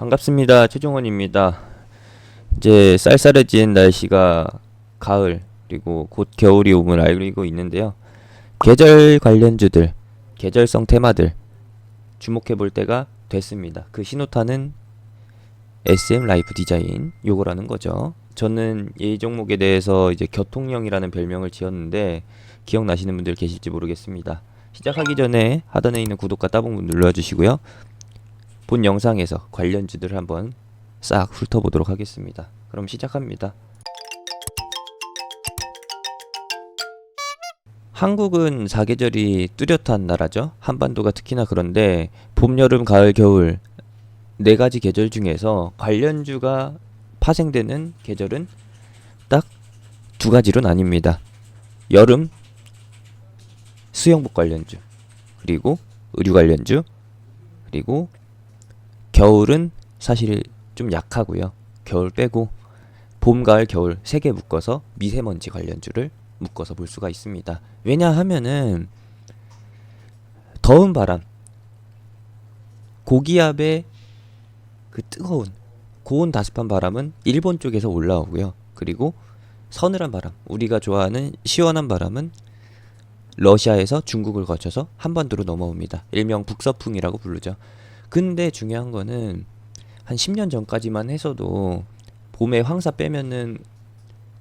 반갑습니다. 최종원입니다. 이제 쌀쌀해진 날씨가 가을 그리고 곧 겨울이 오면 알고 있는데요. 계절 관련주들, 계절성 테마들 주목해 볼 때가 됐습니다. 그 신호탄은 SM 라이프 디자인 요거라는 거죠. 저는 이 종목에 대해서 이제 교통령이라는 별명을 지었는데 기억나시는 분들 계실지 모르겠습니다. 시작하기 전에 하단에 있는 구독과 따봉 눌러주시고요. 본 영상에서 관련주들을 한번 싹 훑어보도록 하겠습니다. 그럼 시작합니다. 한국은 사계절이 뚜렷한 나라죠. 한반도가 특히나 그런데 봄, 여름, 가을, 겨울 네 가지 계절 중에서 관련주가 파생되는 계절은 딱 두 가지로 나뉩니다. 여름 수영복 관련주, 그리고 의류 관련주, 그리고 겨울은 사실 좀 약하고요. 겨울 빼고 봄, 가을, 겨울 세 개 묶어서 미세먼지 관련주를 묶어서 볼 수가 있습니다. 왜냐하면은 더운 바람, 고기압의 그 뜨거운 고온 다습한 바람은 일본 쪽에서 올라오고요. 그리고 서늘한 바람, 우리가 좋아하는 시원한 바람은 러시아에서 중국을 거쳐서 한반도로 넘어옵니다. 일명 북서풍이라고 부르죠. 근데 중요한 거는 한 10년 전까지만 해서도 봄에 황사 빼면은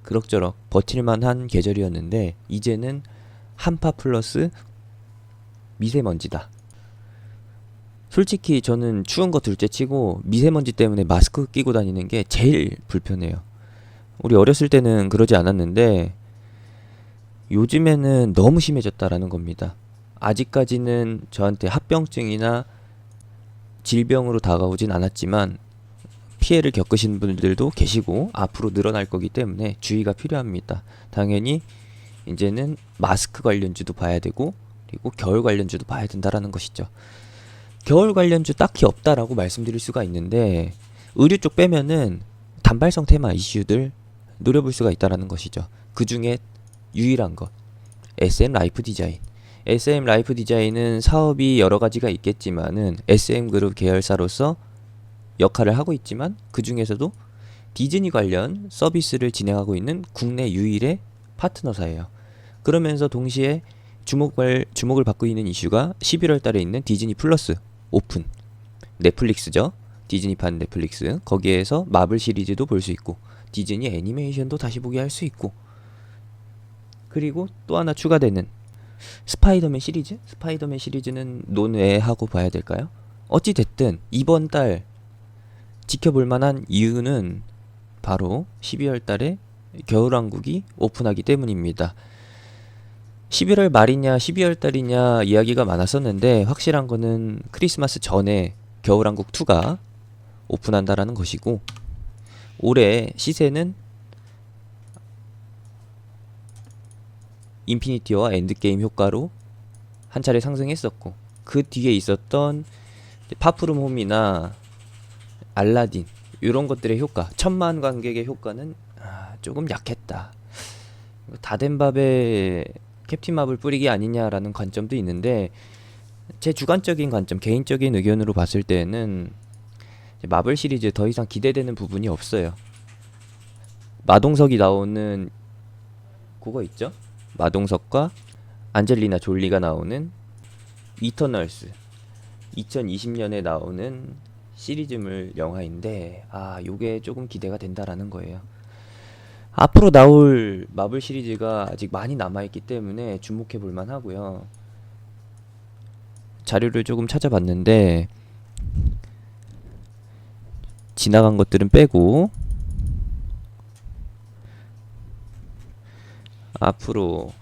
그럭저럭 버틸만한 계절이었는데 이제는 한파 플러스 미세먼지다. 솔직히 저는 추운 거 둘째 치고 미세먼지 때문에 마스크 끼고 다니는 게 제일 불편해요. 우리 어렸을 때는 그러지 않았는데 요즘에는 너무 심해졌다라는 겁니다. 아직까지는 저한테 합병증이나 질병으로 다가오진 않았지만 피해를 겪으신 분들도 계시고 앞으로 늘어날 거기 때문에 주의가 필요합니다. 당연히 이제는 마스크 관련주도 봐야 되고 그리고 겨울 관련주도 봐야 된다라는 것이죠. 겨울 관련주 딱히 없다라고 말씀드릴 수가 있는데 의류 쪽 빼면은 단발성 테마 이슈들 노려볼 수가 있다라는 것이죠. 그 중에 유일한 것 SM 라이프 디자인. SM 라이프 디자인은 사업이 여러 가지가 있겠지만은 SM 그룹 계열사로서 역할을 하고 있지만 그 중에서도 디즈니 관련 서비스를 진행하고 있는 국내 유일의 파트너사예요. 그러면서 동시에 주목을 받고 있는 이슈가 11월 달에 있는 디즈니 플러스 오픈. 넷플릭스죠. 디즈니판 넷플릭스. 거기에서 마블 시리즈도 볼 수 있고 디즈니 애니메이션도 다시 보게 할 수 있고 그리고 또 하나 추가되는 스파이더맨 시리즈? 스파이더맨 시리즈는 논외하고 봐야 될까요? 어찌됐든 이번 달 지켜볼 만한 이유는 바로 12월 달에 겨울왕국이 오픈하기 때문입니다. 11월 말이냐 12월 달이냐 이야기가 많았었는데 확실한 거는 크리스마스 전에 겨울왕국 2가 오픈한다라는 것이고 올해 시세는 인피니티와 엔드게임 효과로 한 차례 상승했었고 그 뒤에 있었던 파프름 홈이나 알라딘 이런 것들의 효과 1000만 관객의 효과는 조금 약했다. 다 된 밥에 캡틴 마블 뿌리기 아니냐라는 관점도 있는데 제 주관적인 관점 개인적인 의견으로 봤을 때는 마블 시리즈 더 이상 기대되는 부분이 없어요. 마동석이 나오는 그거 있죠? 마동석과 안젤리나 졸리가 나오는 이터널스 2020년에 나오는 시리즈물 영화인데 요게 조금 기대가 된다라는 거예요. 앞으로 나올 마블 시리즈가 아직 많이 남아있기 때문에 주목해 볼만 하고요. 자료를 조금 찾아봤는데 지나간 것들은 빼고 앞으로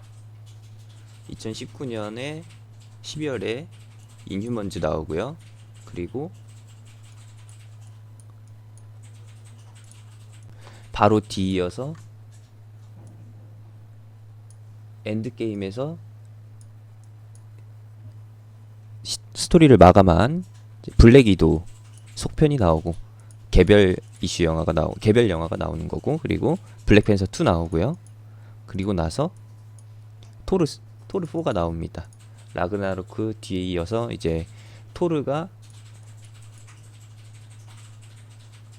2019년에 12월에 인휴먼즈 나오고요. 그리고 바로 뒤이어서 엔드게임에서 스토리를 마감한 블랙 위도우 속편이 나오고 개별 영화가 나오는 거고 그리고 블랙팬서 2 나오고요. 그리고 나서 토르 4가 나옵니다. 라그나로크 뒤에 이어서 이제 토르가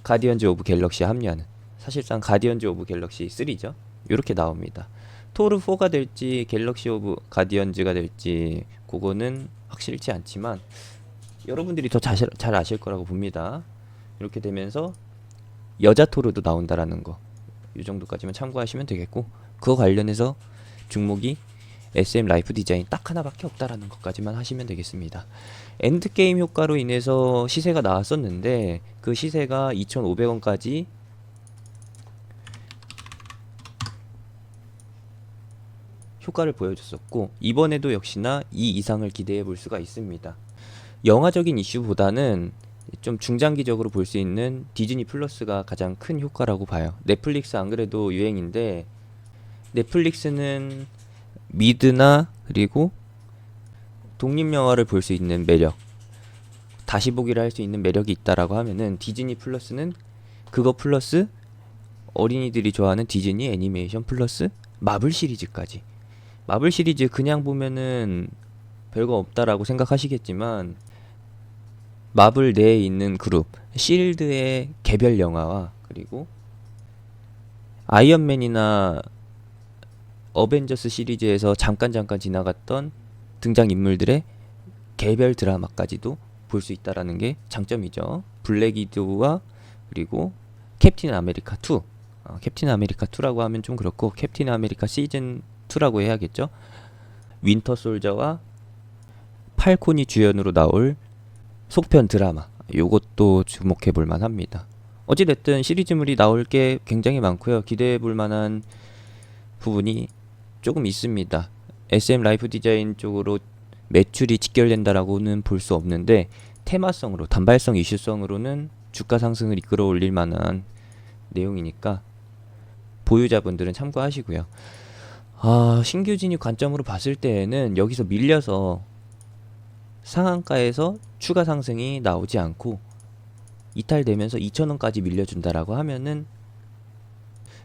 가디언즈 오브 갤럭시에 합류하는, 사실상 가디언즈 오브 갤럭시 3죠. 이렇게 나옵니다. 토르 4가 될지 갤럭시 오브 가디언즈가 될지 그거는 확실치 않지만 여러분들이 더 잘 아실 거라고 봅니다. 이렇게 되면서 여자 토르도 나온다라는 거, 이 정도까지만 참고하시면 되겠고, 그거 관련해서 종목이 SM 라이프 디자인 딱 하나밖에 없다라는 것까지만 하시면 되겠습니다. 엔드게임 효과로 인해서 시세가 나왔었는데 그 시세가 2,500원까지 효과를 보여줬었고, 이번에도 역시나 이 이상을 기대해 볼 수가 있습니다. 영화적인 이슈보다는 좀 중장기적으로 볼 수 있는 디즈니 플러스가 가장 큰 효과라고 봐요. 넷플릭스 안 그래도 유행인데, 넷플릭스는 미드나 그리고 독립영화를 볼 수 있는 매력, 다시 보기를 할 수 있는 매력이 있다라고 하면은, 디즈니 플러스는 그거 플러스 어린이들이 좋아하는 디즈니 애니메이션 플러스 마블 시리즈까지. 마블 시리즈 그냥 보면은 별거 없다라고 생각하시겠지만, 마블 내에 있는 그룹 실드의 개별 영화와 그리고 아이언맨이나 어벤져스 시리즈에서 잠깐 지나갔던 등장인물들의 개별 드라마까지도 볼 수 있다라는 게 장점이죠. 블랙 위도우와 그리고 캡틴 아메리카 2, 캡틴 아메리카 2라고 하면 좀 그렇고 캡틴 아메리카 시즌 2라고 해야겠죠. 윈터 솔저와 팔콘이 주연으로 나올 속편 드라마, 요것도 주목해 볼 만합니다. 어찌됐든 시리즈물이 나올 게 굉장히 많고요. 기대해 볼 만한 부분이 조금 있습니다. SM 라이프 디자인 쪽으로 매출이 직결된다라고는 볼 수 없는데, 테마성으로, 단발성 이슈성으로는 주가 상승을 이끌어 올릴 만한 내용이니까 보유자분들은 참고하시고요. 신규 진입 관점으로 봤을 때에는 여기서 밀려서 상한가에서 추가 상승이 나오지 않고 이탈되면서 2,000원까지 밀려준다라고 하면은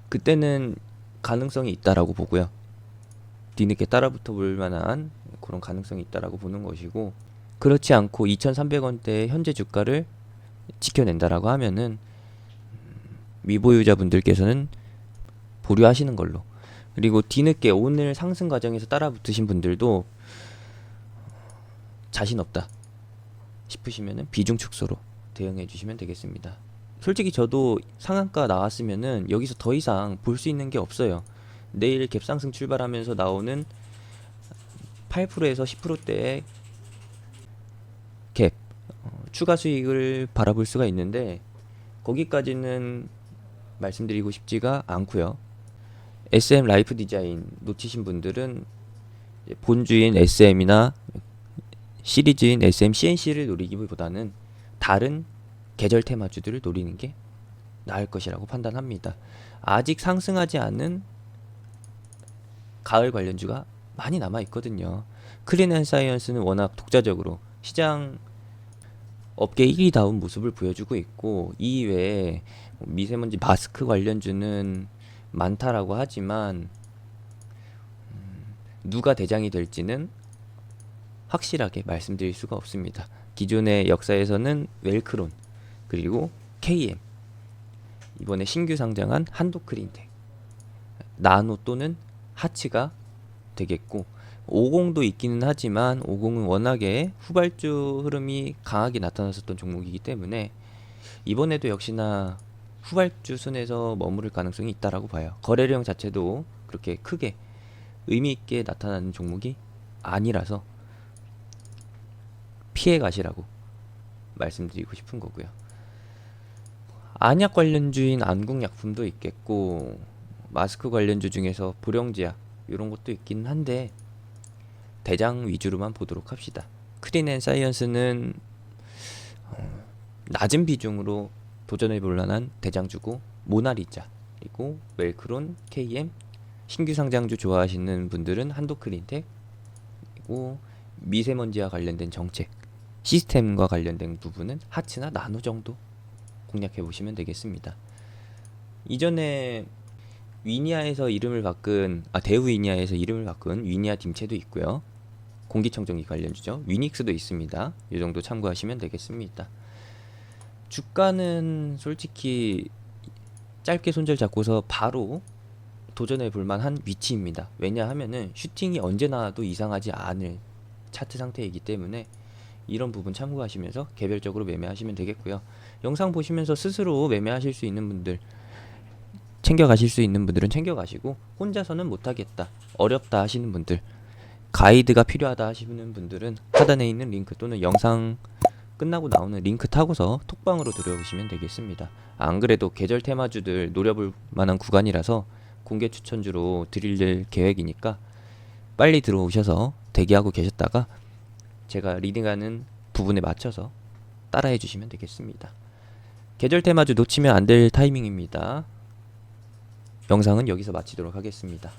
그때는 가능성이 있다라고 보고요. 뒤늦게 따라붙어 볼 만한 그런 가능성이 있다라고 보는 것이고, 그렇지 않고 2,300원대 현재 주가를 지켜낸다라고 하면은 미보유자분들께서는 보류하시는 걸로. 그리고 뒤늦게 오늘 상승 과정에서 따라붙으신 분들도 자신 없다 싶으시면은 비중 축소로 대응해 주시면 되겠습니다. 솔직히 저도 상한가 나왔으면은 여기서 더 이상 볼 수 있는 게 없어요. 내일 갭상승 출발하면서 나오는 8%에서 10%대의 갭, 추가 수익을 바라볼 수가 있는데 거기까지는 말씀드리고 싶지가 않고요. SM 라이프 디자인 놓치신 분들은 본주인 SM이나 시리즈인 SM CNC를 노리기보다는 다른 계절 테마주들을 노리는 게 나을 것이라고 판단합니다. 아직 상승하지 않은 가을 관련주가 많이 남아 있거든요. 클린앤사이언스는 워낙 독자적으로 시장 업계 1위다운 모습을 보여주고 있고, 이 이외에 미세먼지 마스크 관련주는 많다라고 하지만 누가 대장이 될지는 확실하게 말씀드릴 수가 없습니다. 기존의 역사에서는 웰크론, 그리고 KM, 이번에 신규 상장한 한도크린텍, 나노 또는 하츠가 되겠고, 50도 있기는 하지만 50은 워낙에 후발주 흐름이 강하게 나타났었던 종목이기 때문에 이번에도 역시나 후발주 순에서 머무를 가능성이 있다라고 봐요. 거래량 자체도 그렇게 크게 의미 있게 나타나는 종목이 아니라서 피해 가시라고 말씀드리고 싶은 거고요. 안약 관련주인 안국약품도 있겠고, 마스크 관련주 중에서 보령제약 이런 것도 있긴 한데 대장 위주로만 보도록 합시다. 크린앤사이언스는 낮은 비중으로 도전해 볼 만한 대장주고, 모나리자, 그리고 웰크론, KM, 신규 상장주 좋아하시는 분들은 한도크린텍, 그리고 미세먼지와 관련된 정책, 시스템과 관련된 부분은 하츠나 나노 정도 공략해 보시면 되겠습니다. 이전에 위니아에서 이름을 바꾼, 대우 위니아에서 이름을 바꾼 위니아 딤체도 있고요. 공기청정기 관련주죠. 위닉스도 있습니다. 이 정도 참고하시면 되겠습니다. 주가는 솔직히 짧게 손절 잡고서 바로 도전해 볼 만한 위치입니다. 왜냐하면은 슈팅이 언제 나와도 이상하지 않을 차트 상태이기 때문에 이런 부분 참고하시면서 개별적으로 매매하시면 되겠고요. 영상 보시면서 스스로 매매하실 수 있는 분들, 챙겨가실 수 있는 분들은 챙겨가시고, 혼자서는 못하겠다, 어렵다 하시는 분들, 가이드가 필요하다 하시는 분들은 하단에 있는 링크 또는 영상 끝나고 나오는 링크 타고서 톡방으로 들어오시면 되겠습니다. 안 그래도 계절 테마주들 노려볼 만한 구간이라서 공개 추천주로 드릴 계획이니까 빨리 들어오셔서 대기하고 계셨다가 제가 리딩하는 부분에 맞춰서 따라해 주시면 되겠습니다. 계절 테마주 놓치면 안 될 타이밍입니다. 영상은 여기서 마치도록 하겠습니다.